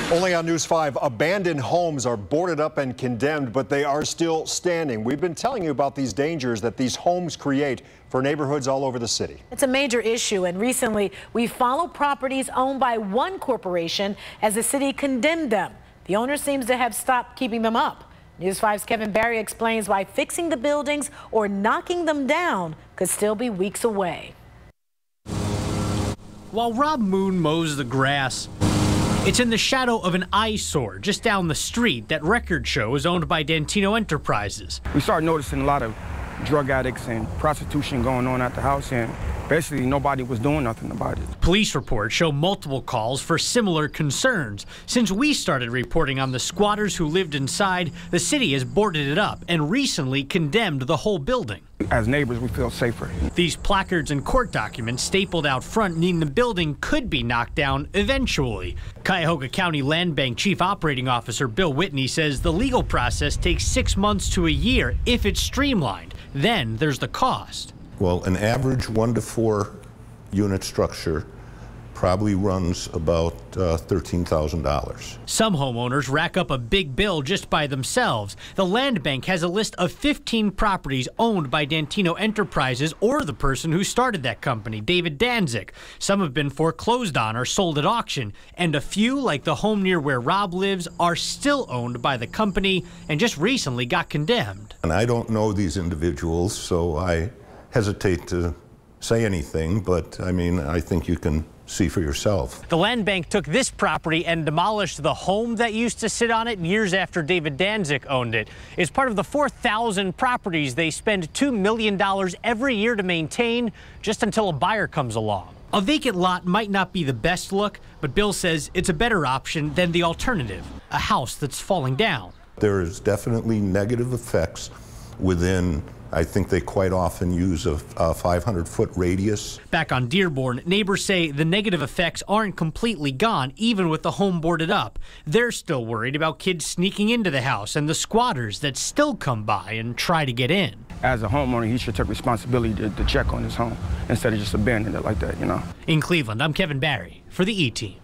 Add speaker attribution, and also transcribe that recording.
Speaker 1: Only on News 5, abandoned homes are boarded up and condemned, but they are still standing. We've been telling you about these dangers that these homes create for neighborhoods all over the city.
Speaker 2: It's a major issue, and recently we followed properties owned by one corporation as the city condemned them. The owner seems to have stopped keeping them up. News 5's Kevin Barry explains why fixing the buildings or knocking them down could still be weeks away.
Speaker 3: While Rob Moon mows the grass, it's in the shadow of an eyesore just down the street that Record Show is owned by Dantino Enterprises.
Speaker 4: We started noticing a lot of drug addicts and prostitution going on at the house, and basically nobody was doing nothing about it.
Speaker 3: Police reports show multiple calls for similar concerns. Since we started reporting on the squatters who lived inside, the city has boarded it up and recently condemned the whole building.
Speaker 4: As neighbors, we feel safer.
Speaker 3: These placards and court documents stapled out front mean the building could be knocked down eventually. Cuyahoga County Land Bank Chief Operating Officer Bill Whitney says the legal process takes 6 months to a year if it's streamlined. Then there's the cost.
Speaker 5: Well, an average 1 to 4 unit structure probably runs about $13,000.
Speaker 3: Some homeowners rack up a big bill just by themselves. The Land Bank has a list of 15 properties owned by Dantino Enterprises or the person who started that company, David Danzig. Some have been foreclosed on or sold at auction, and a few, like the home near where Rob lives, are still owned by the company and just recently got condemned.
Speaker 5: And I don't know these individuals, so I hesitate to say anything, but I mean, I think you can see for yourself.
Speaker 3: The Land Bank took this property and demolished the home that used to sit on it years after David Danzig owned it. It's part of the 4,000 properties they spend $2 million every year to maintain, just until a buyer comes along. A vacant lot might not be the best look, but Bill says it's a better option than the alternative, a house that's falling down.
Speaker 5: There is definitely negative effects within, I think they quite often use a 500-foot radius.
Speaker 3: Back on Dearborn, neighbors say the negative effects aren't completely gone, even with the home boarded up. They're still worried about kids sneaking into the house and the squatters that still come by and try to get in.
Speaker 4: As a homeowner, he should take responsibility to check on his home instead of just abandoning it like that, you know.
Speaker 3: In Cleveland, I'm Kevin Barry for the E-Team.